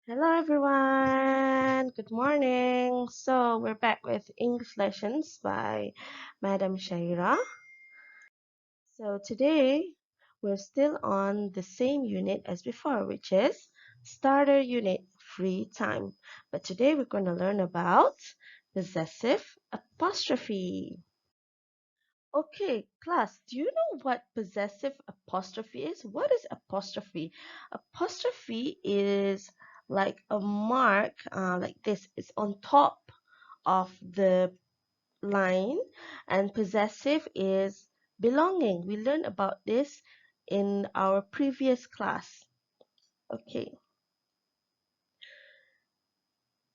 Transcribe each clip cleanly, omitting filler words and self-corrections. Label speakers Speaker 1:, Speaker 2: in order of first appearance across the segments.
Speaker 1: Hello everyone, good morning. So we're back with English lessons by Madam Shaira. So today we're still on the same unit as before, which is starter unit free time. But today we're going to learn about possessive apostrophe. Okay, class, do you know what possessive apostrophe is? What is apostrophe? Apostrophe is like a mark, like this. It's on top of the line, and possessive is belonging. We learned about this in our previous class. Okay.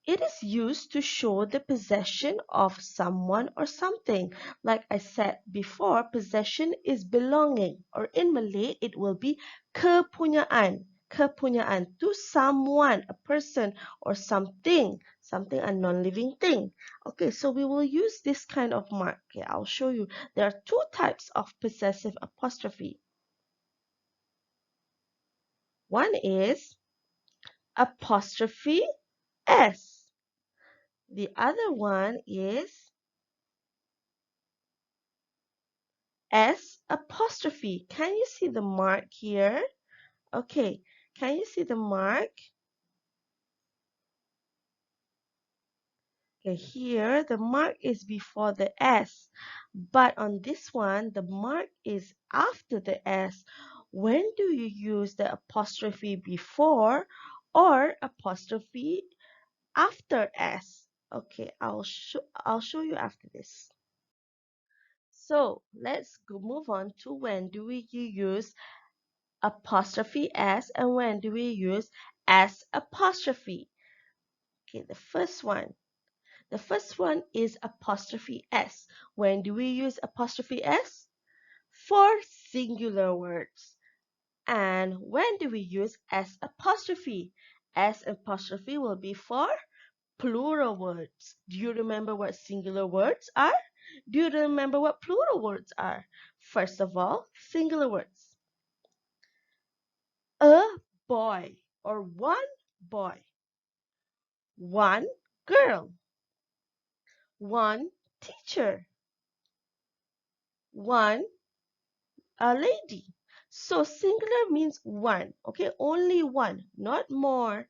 Speaker 1: It is used to show the possession of someone or something. Like I said before, possession is belonging, or in Malay, it will be kepunyaan. Kepunyaan to someone, a person, or something, a non-living thing. Okay, so we will use this kind of mark. Okay, I'll show you. There are two types of possessive apostrophe. One is apostrophe S. The other one is S apostrophe. Can you see the mark here? Okay, can you see the mark? Okay, here the mark is before the S, but on this one, the mark is after the S. When do you use the apostrophe before or apostrophe after S? Okay, I'll show you after this. So let's move on to when do we use apostrophe S and when do we use S apostrophe? Okay, the first one. The first one is apostrophe S. When do we use apostrophe S? For singular words. And when do we use S apostrophe? S apostrophe will be for plural words. Do you remember what singular words are? Do you remember what plural words are? First of all, singular words. A boy or one boy, one girl, one teacher, one lady. So singular means one, okay? Only one, not more.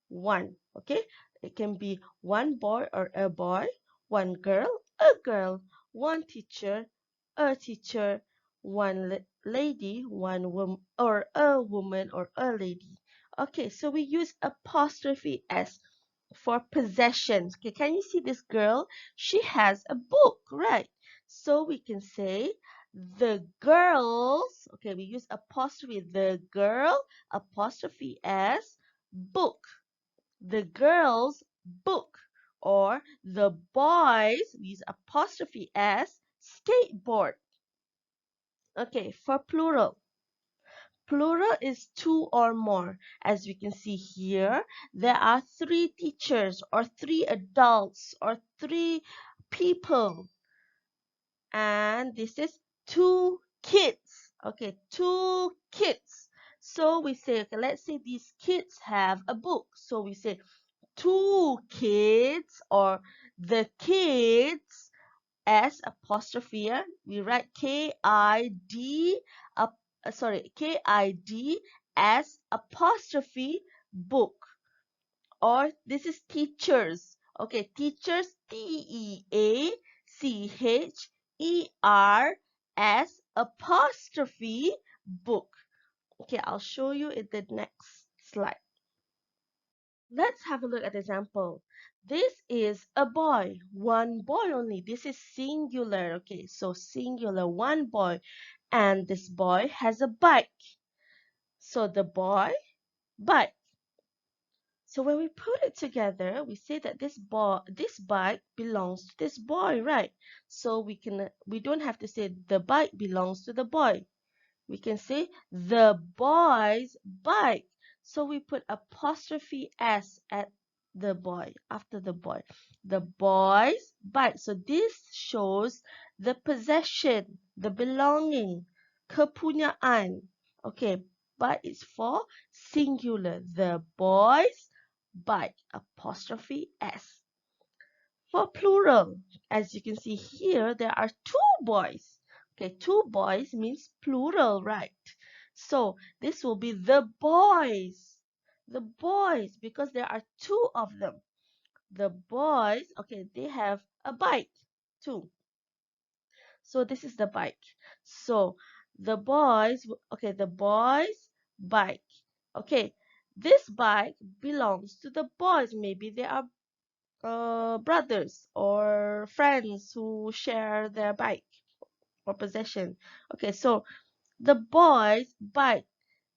Speaker 1: One, okay? It can be one boy or a boy, one girl, a girl, one teacher, a teacher, one lady, one woman or a lady. Okay, so we use apostrophe S for possessions. Okay, can you see this girl? She has a book, right? So we can say the girls, okay, we use apostrophe, the girl, apostrophe S, book, the girls' book, or the boys, we use apostrophe S, skateboard. Okay, for plural. Plural is two or more. As we can see here, there are three teachers or three adults or three people. And this is two kids. Okay, two kids. So we say, okay, let's say these kids have a book. So we say two kids or the kids S apostrophe. We write K-I-D, K-I-D S apostrophe book. Or this is teachers. Okay, teachers, T-E-A-C-H-E-R-S apostrophe book. Okay, I'll show you in the next slide. Let's have a look at the example. This is a boy, one boy only. This is singular, okay? So singular, one boy. And this boy has a bike. So the boy, bike. So when we put it together, we say that this bike belongs to this boy, right? So we don't have to say the bike belongs to the boy. We can say the boy's bike. So we put apostrophe S at the boy, after the boy. The boy's bike. So this shows the possession, the belonging, kepunyaan. Okay, but it's for singular. The boy's bike, apostrophe S. For plural, as you can see here, there are two boys. Okay, two boys means plural, right? So this will be the boys. The boys, because there are two of them. The boys, okay, they have a bike too. So this is the bike. So the boys, okay, the boys' bike. Okay, this bike belongs to the boys. Maybe they are brothers or friends who share their bike or possession. Okay, so the boys' bike,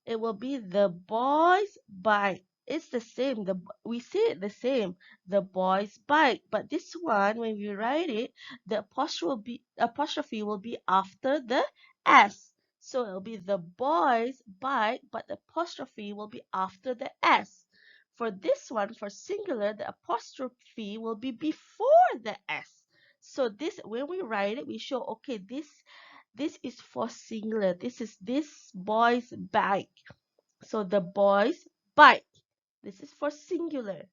Speaker 1: it will be the boys' bike. It's the same. We say it the same. The boys' bike. But this one, when we write it, the apostrophe will be after the S. So it'll be the boys' bike, but the apostrophe will be after the S. For this one, for singular, the apostrophe will be before the S. So this, when we write it, we show, okay, this is for singular. This is this boy's bike. So the boys' bike. This is for singular.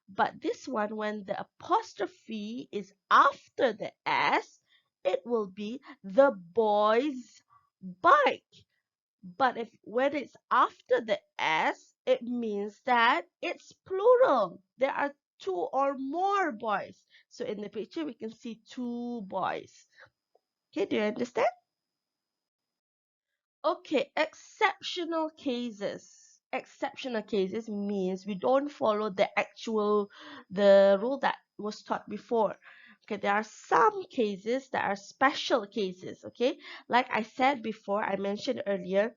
Speaker 1: But this one, when the apostrophe is after the S, it will be the boys' bike. But if when it's after the S, it means that it's plural. There are two or more boys. So in the picture, we can see two boys. Okay, do you understand? Okay, exceptional cases. Exceptional cases means we don't follow the rule that was taught before. Okay, there are some cases that are special cases, okay? Like I said before, I mentioned earlier,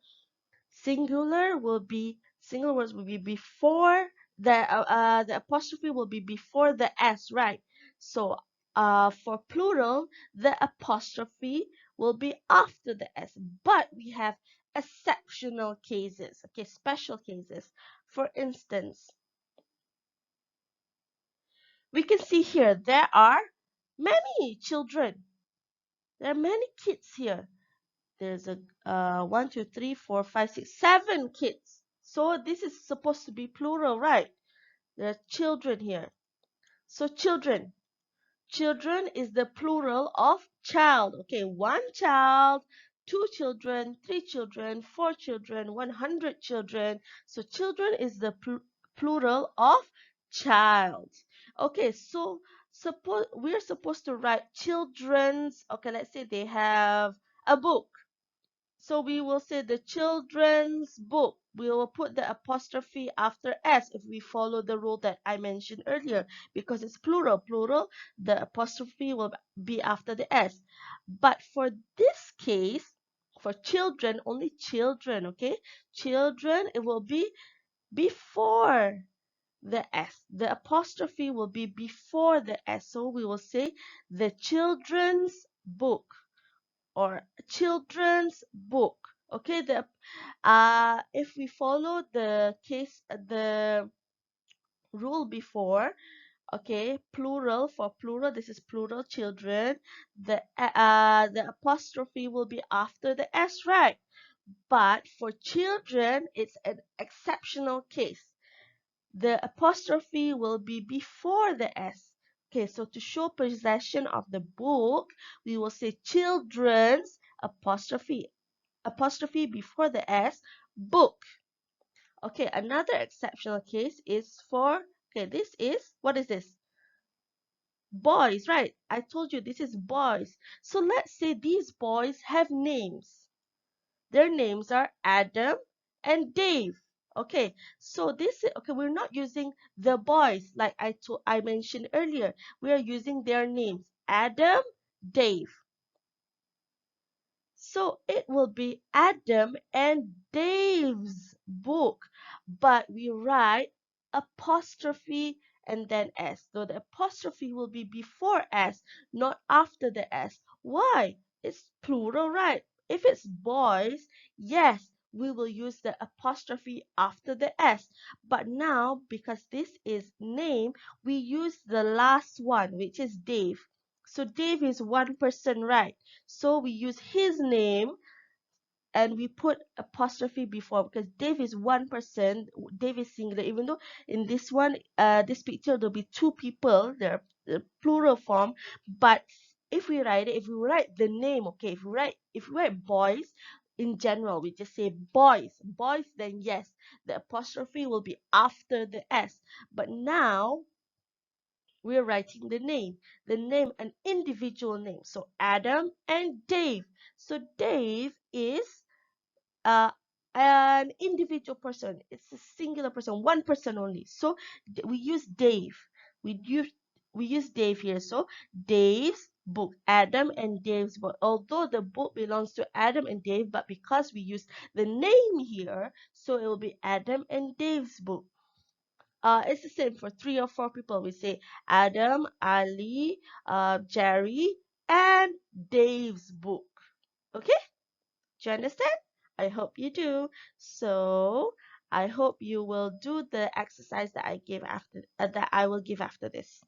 Speaker 1: singular words will be before the apostrophe will be before the S, right? So for plural, the apostrophe will be after the S, but we have exceptional cases, okay, special cases. For instance, we can see here there are many children. There are many kids here. There's a 1, 2, 3, 4, 5, 6, 7 kids. So this is supposed to be plural, right? There are children here. So children. Children is the plural of child. Okay, one child, two children, three children, four children, 100 children. So children is the plural of child. Okay, so suppose we're supposed to write children's. Okay, let's say they have a book. So we will say the children's book. We will put the apostrophe after S if we follow the rule that I mentioned earlier, because it's plural. Plural, the apostrophe will be after the S. But for this case, for children, only children, okay? Children, it will be before the S. The apostrophe will be before the S. So we will say the children's book or children's book. Okay, the if we follow the rule before, okay, plural, for plural, this is plural children, the apostrophe will be after the S, right? But for children, it's an exceptional case. The apostrophe will be before the S. Okay, so to show possession of the book, we will say children's apostrophe before the S, book. Okay, another exceptional case is for, okay, this is, what is this? Boys, right? I told you this is boys. So let's say these boys have names. Their names are Adam and Dave. Okay, so okay, we're not using the boys like I mentioned earlier. We are using their names, Adam, Dave. So it will be Adam and Dave's book, but we write apostrophe and then S. So the apostrophe will be before S, not after the S. Why? It's plural, right? If it's boys, yes, we will use the apostrophe after the S. But now, because this is name, we use the last one, which is Dave. So Dave is one person, right? So we use his name and we put apostrophe before because Dave is one person. Dave is singular, even though in this one, this picture there'll be two people. They're plural form, but if we write the name, okay, if we write boys in general, we just say boys, then yes, the apostrophe will be after the S. But now we're writing the name, an individual name. So Adam and Dave. So Dave is uh, an individual person. It's a singular person, one person only. So we use Dave. We use we use Dave here. So Dave's book, Adam and Dave's book. Although the book belongs to Adam and Dave, but because we use the name here, so it will be Adam and Dave's book. It's the same for three or four people. We say Adam, Ali, Jerry, and Dave's book. Okay? Do you understand? I hope you do. So I hope you will do the exercise that I will give after this.